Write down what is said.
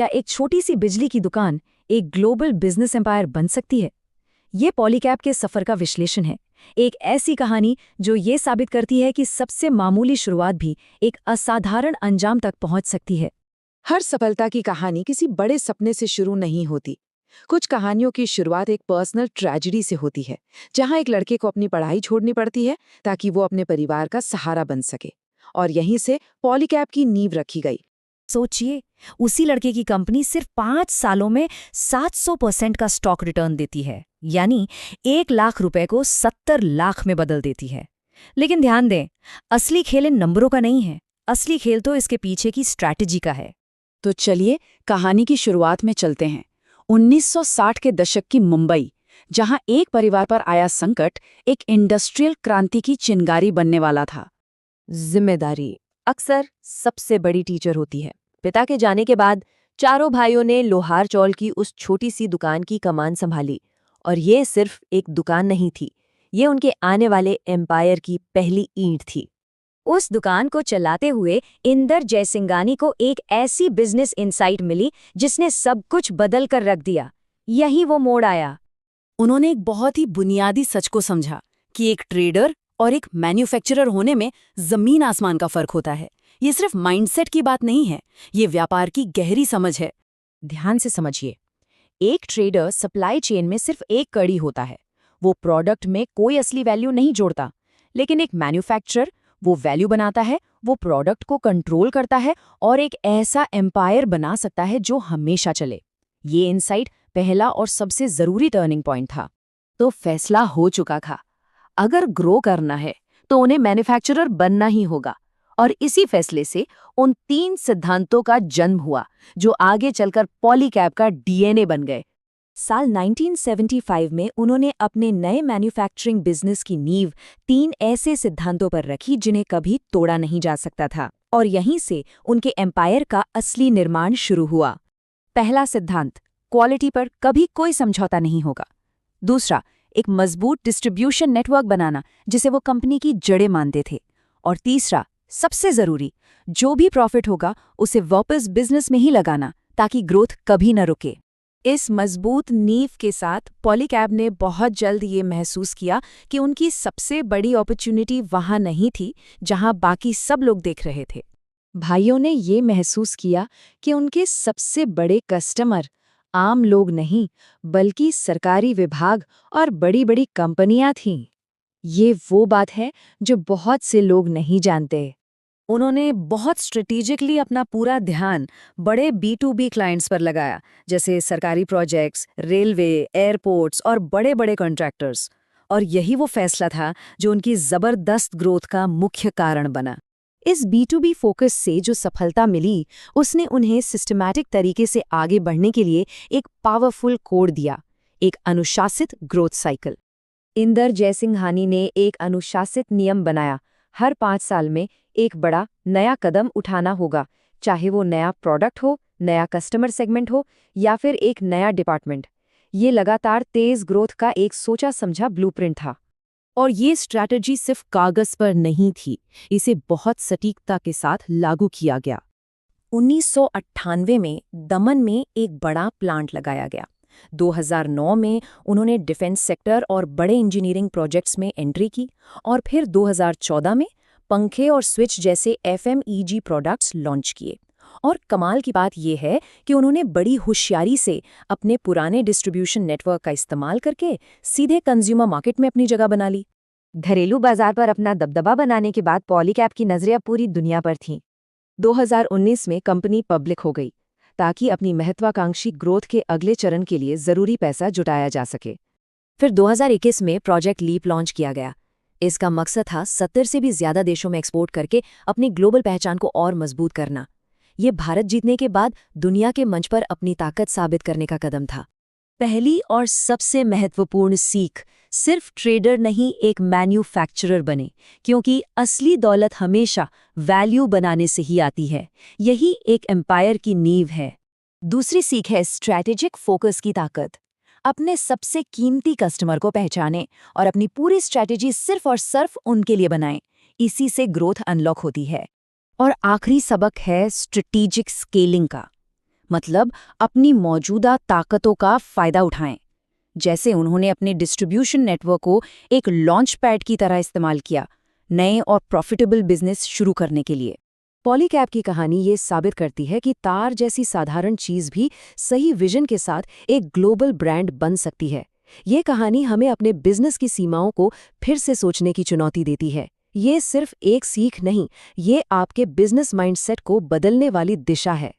क्या एक छोटी सी बिजली की दुकान एक ग्लोबल बिजनेस एम्पायर बन सकती है? ये पॉलीकैब के सफर का विश्लेषण है, एक ऐसी कहानी जो ये साबित करती है कि सबसे मामूली शुरुआत भी एक असाधारण अंजाम तक पहुंच सकती है। हर सफलता की कहानी किसी बड़े सपने से शुरू नहीं होती। कुछ कहानियों की शुरुआत एक पर्सनल ट्रेजेडी से होती है, जहां एक लड़के को अपनी पढ़ाई छोड़नी पड़ती है ताकि वो अपने परिवार का सहारा बन सके। और यहीं से पॉलीकैब की नींव रखी गई। सोचिए, उसी लड़के की कंपनी सिर्फ 5 सालों में 700% का स्टॉक रिटर्न देती है, यानी 1 लाख रुपए को 70 लाख में बदल देती है। लेकिन ध्यान दें, असली खेल इन नंबरों का नहीं है, असली खेल तो इसके पीछे की स्ट्रैटेजी का है। तो चलिए कहानी की शुरुआत में चलते हैं। 1960 के दशक की मुंबई, जहां एक परिवार पर आया संकट एक इंडस्ट्रियल क्रांति की चिंगारी बनने वाला था। जिम्मेदारी अक्सर सबसे बड़ी टीचर होती है। पिता के जाने के बाद चारों भाइयों ने लोहार चौल की उस छोटी सी दुकान की कमान संभाली। और ये सिर्फ एक दुकान नहीं थी, ये उनके आने वाले एम्पायर की पहली ईंट थी। उस दुकान को चलाते हुए इंदर जयसिंघानी को एक ऐसी बिजनेस इनसाइट मिली जिसने सब कुछ बदल कर रख दिया। यही वो मोड़ आया। उन्होंने एक बहुत ही बुनियादी सच को समझा कि एक ट्रेडर और एक मैन्युफैक्चरर होने में जमीन आसमान का फर्क होता है। ये सिर्फ माइंडसेट की बात नहीं है, ये व्यापार की गहरी समझ है। ध्यान से समझिए, एक ट्रेडर सप्लाई चेन में सिर्फ एक कड़ी होता है, वो प्रोडक्ट में कोई असली वैल्यू नहीं जोड़ता। लेकिन एक मैन्युफैक्चरर वो वैल्यू बनाता है, वो प्रोडक्ट को कंट्रोल करता है और एक ऐसा एम्पायर बना सकता है जो हमेशा चले। ये इनसाइट पहला और सबसे जरूरी टर्निंग पॉइंट था। तो फैसला हो चुका था, अगर ग्रो करना है तो उन्हें मैन्युफैक्चरर बनना ही होगा। और इसी फैसले से उन 3 सिद्धांतों का जन्म हुआ जो आगे चलकर पॉलीकैब का डीएनए बन गए। साल 1975 में उन्होंने अपने नए मैन्युफैक्चरिंग बिजनेस की नींव 3 ऐसे सिद्धांतों पर रखी जिन्हें कभी तोड़ा नहीं जा सकता था, और यहीं से उनके एम्पायर का असली निर्माण शुरू हुआ। पहला सिद्धांत, क्वालिटी पर कभी कोई समझौता नहीं होगा। दूसरा, एक मजबूत डिस्ट्रीब्यूशन नेटवर्क बनाना जिसे वो कंपनी की जड़ें मानते थे। और तीसरा, सबसे जरूरी, जो भी प्रॉफिट होगा उसे वापस बिजनेस में ही लगाना ताकि ग्रोथ कभी न रुके। इस मजबूत नींव के साथ पॉलीकैब ने बहुत जल्द ये महसूस किया कि उनकी सबसे बड़ी अपॉर्चुनिटी वहां नहीं थी जहां बाकी सब लोग देख रहे थे। भाइयों ने ये महसूस किया कि उनके सबसे बड़े कस्टमर आम लोग नहीं, बल्कि सरकारी विभाग और बड़ी-बड़ी कंपनियां थीं। ये वो बात है जो बहुत से लोग नहीं जानते। उन्होंने बहुत स्ट्रेटेजिकली अपना पूरा ध्यान बड़े B2B क्लाइंट्स पर लगाया, जैसे सरकारी प्रोजेक्ट्स, रेलवे, एयरपोर्ट्स और बड़े-बड़े कॉन्ट्रैक्टर्स। और यही वो फैसला था जो उनकी जबरदस्त ग्रोथ का मुख्य कारण बना। इस B2B फोकस से जो सफलता मिली, उसने उन्हें सिस्टमैटिक तरीके से आगे बढ़ने के लिए एक पावरफुल कोड दिया, एक अनुशासित ग्रोथ साइकिल। इंदर जयसिंघानी ने एक अनुशासित नियम बनाया, हर 5 साल में एक बड़ा नया कदम उठाना होगा, चाहे वो नया प्रोडक्ट हो, नया कस्टमर सेगमेंट हो या फिर एक नया डिपार्टमेंट। ये लगातार तेज ग्रोथ का एक सोचा समझा ब्लूप्रिंट था। और ये स्ट्रैटेजी सिर्फ कागज पर नहीं थी, इसे बहुत सटीकता के साथ लागू किया गया। 1998 में दमन में एक बड़ा प्लांट लगाया गया। 2009 में उन्होंने डिफेंस सेक्टर और बड़े इंजीनियरिंग प्रोजेक्ट्स में एंट्री की। और फिर 2014 में पंखे और स्विच जैसे FMEG प्रोडक्ट्स लॉन्च किए। और कमाल की बात यह है कि उन्होंने बड़ी होशियारी से अपने पुराने डिस्ट्रीब्यूशन नेटवर्क का इस्तेमाल करके सीधे कंज्यूमर मार्केट में अपनी जगह बना ली। घरेलू बाजार पर अपना दबदबा बनाने के बाद पॉलीकैब की नजरें अब पूरी दुनिया पर थीं। 2019 में कंपनी पब्लिक हो गई ताकि अपनी महत्वाकांक्षी ग्रोथ के अगले चरण के लिए जरूरी पैसा जुटाया जा सके। फिर 2021 में प्रोजेक्ट लीप लॉन्च किया गया। इसका मकसद था 70 से भी ज्यादा देशों में एक्सपोर्ट करके अपनी ग्लोबल पहचान को और मजबूत करना। ये भारत जीतने के बाद दुनिया के मंच पर अपनी ताकत साबित करने का कदम था। पहली और सबसे महत्वपूर्ण सीख, सिर्फ ट्रेडर नहीं एक मैन्युफैक्चरर बने, क्योंकि असली दौलत हमेशा वैल्यू बनाने से ही आती है। यही एक एम्पायर की नींव है। दूसरी सीख है स्ट्रैटेजिक फोकस की ताकत। अपने सबसे कीमती कस्टमर को पहचानें और अपनी पूरी स्ट्रैटेजी सिर्फ और सिर्फ उनके लिए बनाएं। इसी से ग्रोथ अनलॉक होती है। और आखिरी सबक है स्ट्रेटेजिक स्केलिंग का। मतलब अपनी मौजूदा ताकतों का फायदा उठाएं। जैसे उन्होंने अपने डिस्ट्रीब्यूशन नेटवर्क को एक लॉन्च पैड की तरह इस्तेमाल किया, नए और प्रॉफिटेबल बिजनेस शुरू करने के लिए। पॉलीकैब की कहानी ये साबित करती है कि तार जैसी साधारण चीज भी सही विजन के साथ एक ग्लोबल ब्रांड बन सकती है। ये कहानी हमें अपने बिजनेस की सीमाओं को फिर से सोचने की चुनौती देती है। ये सिर्फ एक सीख नहीं, ये आपके बिजनेस माइंडसेट को बदलने वाली दिशा है।